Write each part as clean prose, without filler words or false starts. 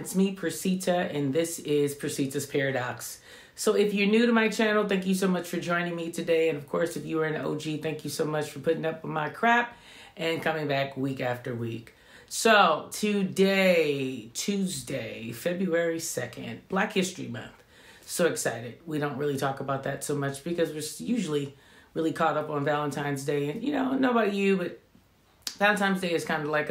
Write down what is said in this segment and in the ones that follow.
It's me, Persita, and this is Persita's Paradox. So if you're new to my channel, thank you so much for joining me today. And of course, if you are an OG, thank you so much for putting up with my crap and coming back week after week. So today, Tuesday, February 2nd, Black History Month. So excited. We don't really talk about that so much because we're usually really caught up on Valentine's Day. And, you know, I don't know about you, but Valentine's Day is kind of like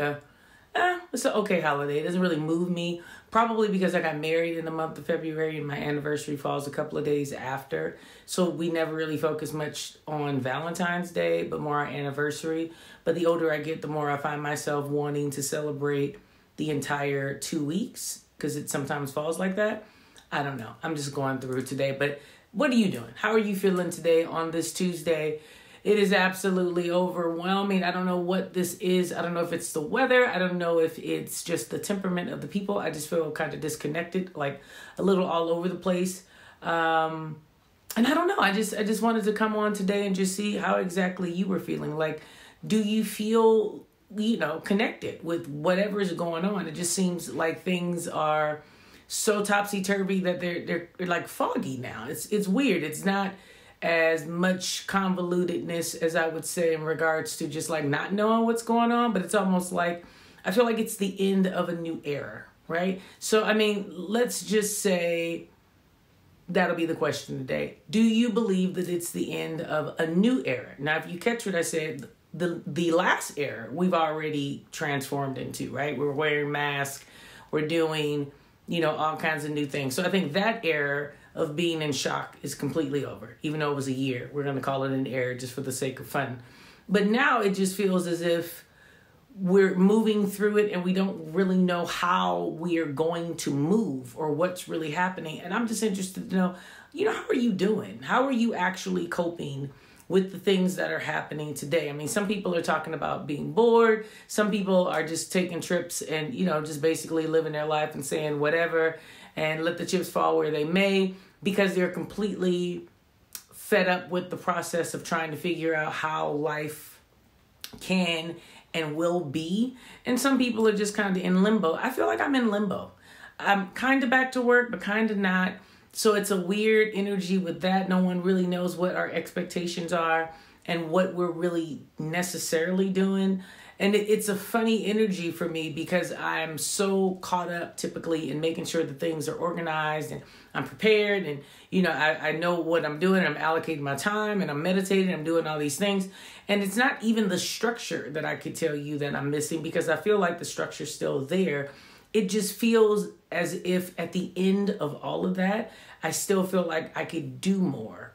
it's an okay holiday. It doesn't really move me. Probably because I got married in the month of February and my anniversary falls a couple of days after. So we never really focus much on Valentine's Day, but more our anniversary. But the older I get, the more I find myself wanting to celebrate the entire 2 weeks because it sometimes falls like that. I don't know. I'm just going through today. But what are you doing? How are you feeling today on this Tuesday? It is absolutely overwhelming. I don't know what this is. I don't know if it's the weather. I don't know if it's just the temperament of the people. I just feel kind of disconnected, like a little all over the place. And I don't know. I just wanted to come on today and just see how exactly you were feeling. Like, do you feel, connected with whatever is going on? It just seems like things are so topsy-turvy that they're like foggy now. It's weird. It's not as much convolutedness as I would say in regards to just like not knowing what's going on, but it's almost like I feel like it's the end of a new era, right? So, I mean, let's just say that'll be the question today. Do you believe that it's the end of a new era? Now, if you catch what I said, the last era we've already transformed into, right? We're wearing masks, we're doing, all kinds of new things. So I think that era of being in shock is completely over. Even though it was a year, we're going to call it an era just for the sake of fun. But now it just feels as if we're moving through it and we don't really know how we are going to move or what's really happening. And I'm just interested to know, how are you doing? How are you actually coping with the things that are happening today? I mean, some people are talking about being bored. Some people are just taking trips and, just basically living their life and saying whatever and let the chips fall where they may, because they're completely fed up with the process of trying to figure out how life can and will be. And some people are just kind of in limbo. I feel like I'm in limbo. I'm kind of back to work, but kind of not. So it's a weird energy with that. No one really knows what our expectations are and what we're really necessarily doing. And it's a funny energy for me because I'm so caught up typically in making sure that things are organized and I'm prepared and, I know what I'm doing. I'm allocating my time and I'm meditating. I'm doing all these things. And it's not even the structure that I could tell you that I'm missing because I feel like the structure's still there. It just feels as if at the end of all of that, I still feel like I could do more.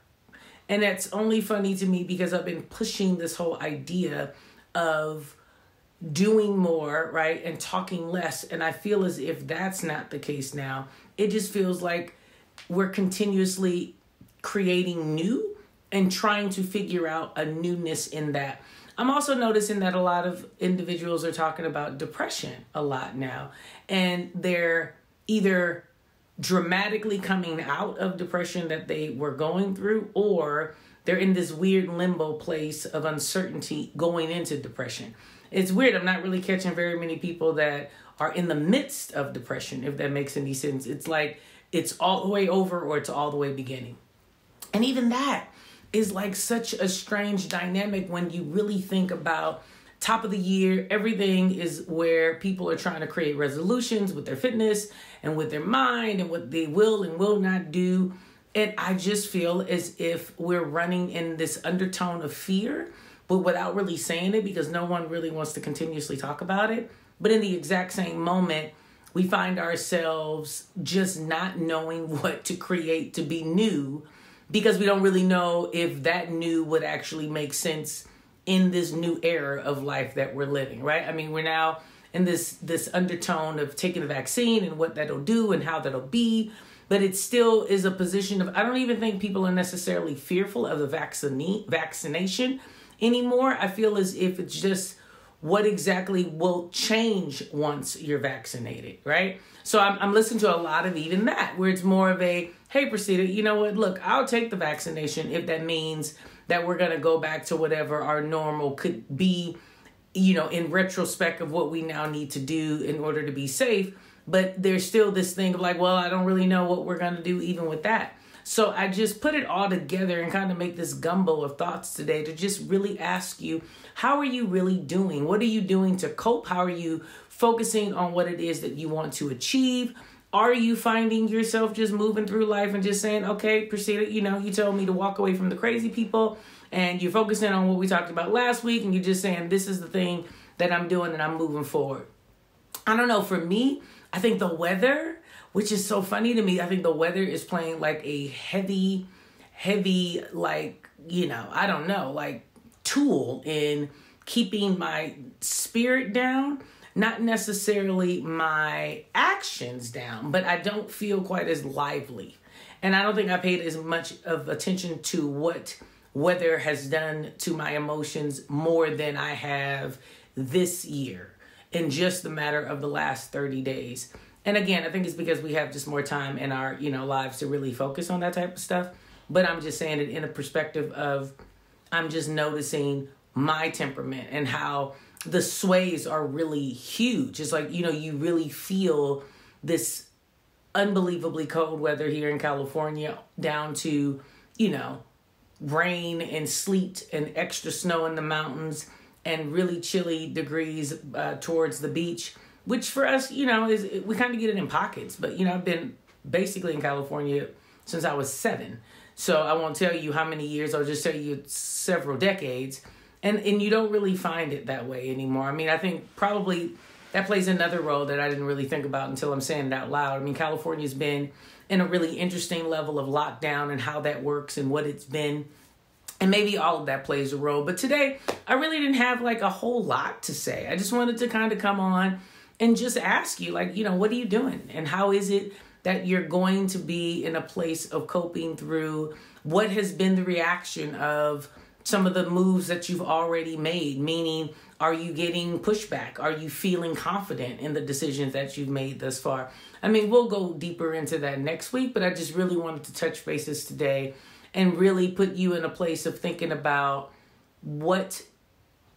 And that's only funny to me because I've been pushing this whole idea of doing more, right, and talking less. And I feel as if that's not the case now. It just feels like we're continuously creating new and trying to figure out a newness in that. I'm also noticing that a lot of individuals are talking about depression a lot now. And they're either dramatically coming out of depression that they were going through, or they're in this weird limbo place of uncertainty going into depression. It's weird. I'm not really catching very many people that are in the midst of depression, if that makes any sense. It's like it's all the way over or it's all the way beginning. And even that is like such a strange dynamic when you really think about top of the year. Everything is where people are trying to create resolutions with their fitness and with their mind and what they will and will not do. And I just feel as if we're running in this undertone of fear, but without really saying it because no one really wants to continuously talk about it. But in the exact same moment, we find ourselves just not knowing what to create to be new because we don't really know if that new would actually make sense in this new era of life that we're living, right? I mean, we're now in this undertone of taking the vaccine and what that'll do and how that'll be. But it still is a position of, I don't even think people are necessarily fearful of the vaccination anymore. I feel as if it's just what exactly will change once you're vaccinated, right? So I'm listening to a lot of even that, where it's more of a, hey, Persita, you know what? Look, I'll take the vaccination if that means that we're going to go back to whatever our normal could be, in retrospect of what we now need to do in order to be safe. but there's still this thing of like, well, I don't really know what we're going to do even with that. So I just put it all together and kind of make this gumbo of thoughts today to just really ask you, how are you really doing? What are you doing to cope? How are you focusing on what it is that you want to achieve? Are you finding yourself just moving through life and just saying, okay, proceed, you told me to walk away from the crazy people, and you're focusing on what we talked about last week, and you're just saying, this is the thing that I'm doing and I'm moving forward. I don't know. For me, I think the weather, which is so funny to me, I think the weather is playing like a heavy, like, I don't know, like tool in keeping my spirit down, not necessarily my actions down, but I don't feel quite as lively. And I don't think I paid as much of attention to what weather has done to my emotions more than I have this year in just the matter of the last 30 days. And again, I think it's because we have just more time in our, lives to really focus on that type of stuff. But I'm just saying it in a perspective of, I'm just noticing my temperament and how the sways are really huge. It's like, you really feel this unbelievably cold weather here in California down to, rain and sleet and extra snow in the mountains and really chilly degrees towards the beach. Which for us, is we kind of get it in pockets. But, I've been basically in California since I was 7. So I won't tell you how many years. I'll just tell you several decades. And you don't really find it that way anymore. I mean, I think probably that plays another role that I didn't really think about until I'm saying it out loud. I mean, California's been in a really interesting level of lockdown and how that works and what it's been. And maybe all of that plays a role. But today, I really didn't have like a whole lot to say. I just wanted to kind of come on and just ask you, like, what are you doing? And how is it that you're going to be in a place of coping through what has been the reaction of some of the moves that you've already made? Meaning, are you getting pushback? Are you feeling confident in the decisions that you've made thus far? I mean, we'll go deeper into that next week, but I just really wanted to touch bases today and really put you in a place of thinking about what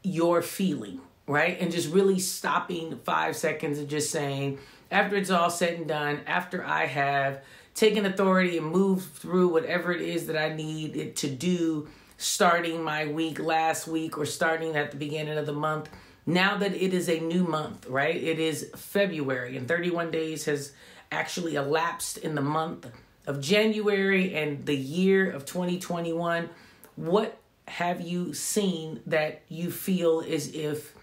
you're feeling. Right? And just really stopping 5 seconds and just saying, after it's all said and done, after I have taken authority and moved through whatever it is that I need it to do, starting my week last week or starting at the beginning of the month, now that it is a new month, right? It is February and 31 days has actually elapsed in the month of January and the year of 2021. What have you seen that you feel as if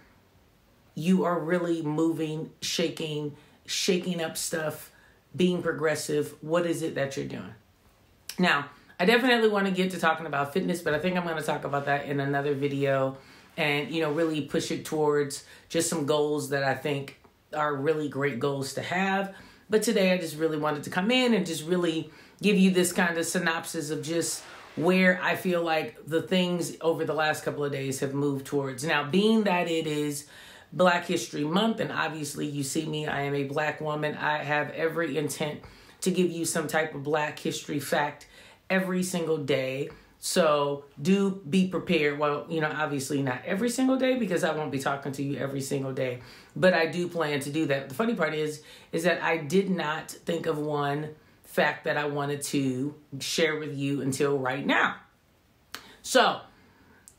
you are really moving, shaking up stuff, being progressive? What is it that you're doing? Now, I definitely want to get to talking about fitness, but I think I'm going to talk about that in another video and, really push it towards just some goals that I think are really great goals to have. But today I just really wanted to come in and just really give you this kind of synopsis of just where I feel like the things over the last couple of days have moved towards. Now, being that it is Black History Month, and obviously you see me, I am a Black woman. I have every intent to give you some type of Black history fact every single day. So do be prepared. Well, obviously not every single day because I won't be talking to you every single day, but I do plan to do that. The funny part is that I did not think of one fact that I wanted to share with you until right now. So,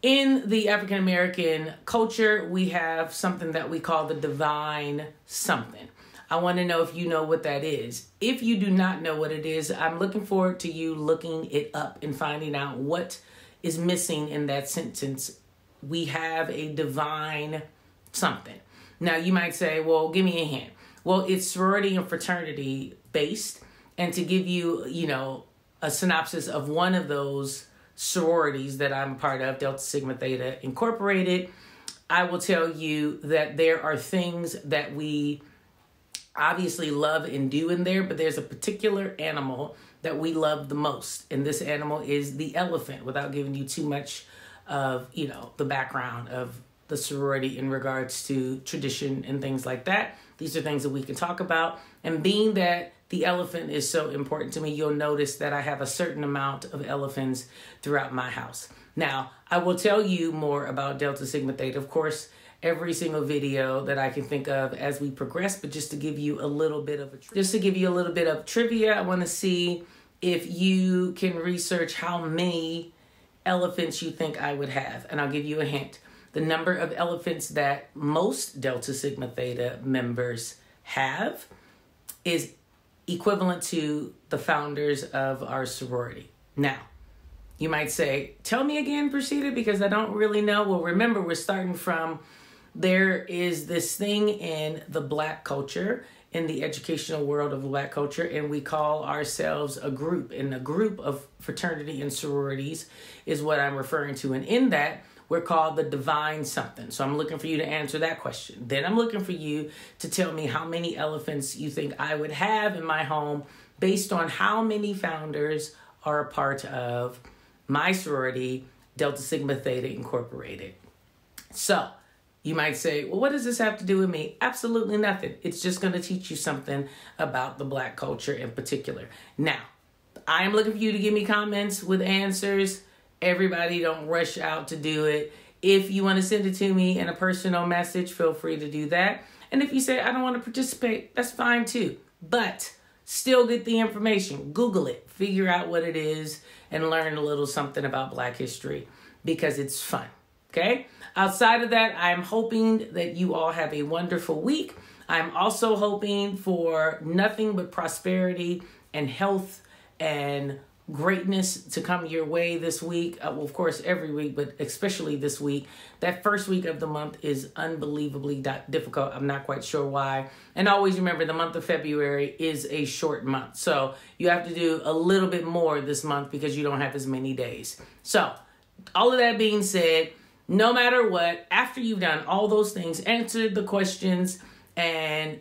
in the African American culture, we have something that we call the divine something. I want to know if you know what that is. If you do not know what it is, I'm looking forward to you looking it up and finding out what is missing in that sentence. We have a divine something. Now, you might say, well, give me a hint. Well, it's sorority and fraternity based. And to give you, a synopsis of one of those sororities that I'm a part of, Delta Sigma Theta Incorporated, I will tell you that there are things that we obviously love and do in there, but there's a particular animal that we love the most. And this animal is the elephant, without giving you too much of, the background of the sorority in regards to tradition and things like that. These are things that we can talk about. And being that the elephant is so important to me, you'll notice that I have a certain amount of elephants throughout my house. Now, I will tell you more about Delta Sigma Theta. Of course, every single video that I can think of as we progress. But just to give you a little bit of trivia, I want to see if you can research how many elephants you think I would have. And I'll give you a hint. The number of elephants that most Delta Sigma Theta members have is equivalent to the founders of our sorority. Now, you might say, tell me again, Precita, because I don't really know. Well, remember, we're starting from, there is this thing in the Black culture, in the educational world of Black culture, and we call ourselves a group. And a group of fraternity and sororities is what I'm referring to. And in that, we're called the divine something. So I'm looking for you to answer that question. Then I'm looking for you to tell me how many elephants you think I would have in my home based on how many founders are a part of my sorority, Delta Sigma Theta Incorporated. So you might say, well, what does this have to do with me? Absolutely nothing. It's just going to teach you something about the Black culture in particular. Now, I am looking for you to give me comments with answers. Everybody don't rush out to do it. If you want to send it to me in a personal message, feel free to do that. And if you say, I don't want to participate, that's fine too. But still get the information. Google it. Figure out what it is and learn a little something about Black history because it's fun. Okay? Outside of that, I'm hoping that you all have a wonderful week. I'm also hoping for nothing but prosperity and health and greatness to come your way this week. Well, of course, every week, but especially this week. That first week of the month is unbelievably difficult. I'm not quite sure why. And always remember, the month of February is a short month. So you have to do a little bit more this month because you don't have as many days. So all of that being said, no matter what, after you've done all those things, answered the questions and,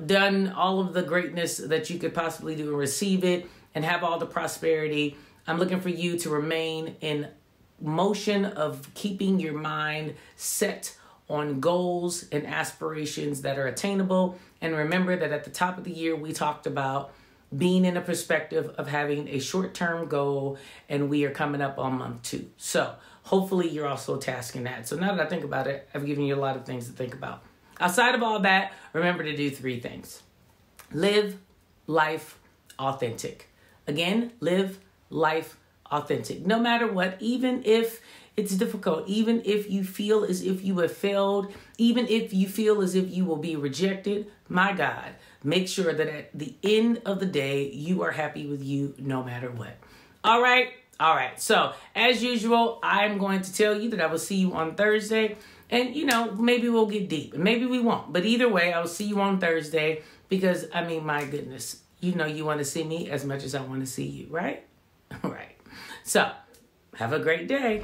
done all of the greatness that you could possibly do and receive it, and have all the prosperity, I'm looking for you to remain in motion of keeping your mind set on goals and aspirations that are attainable. And remember that at the top of the year, we talked about being in a perspective of having a short-term goal, and we are coming up on month 2. So hopefully you're also tasking that. So now that I think about it, I've given you a lot of things to think about. Outside of all that, remember to do 3 things. Live life authentic. Again, live life authentic. No matter what, even if it's difficult, even if you feel as if you have failed, even if you feel as if you will be rejected, my God, make sure that at the end of the day, you are happy with you no matter what. All right. So as usual, I'm going to tell you that I will see you on Thursday. And, maybe we'll get deep and maybe we won't. But either way, I will see you on Thursday because, my goodness, you want to see me as much as I want to see you, right? All right. So have a great day.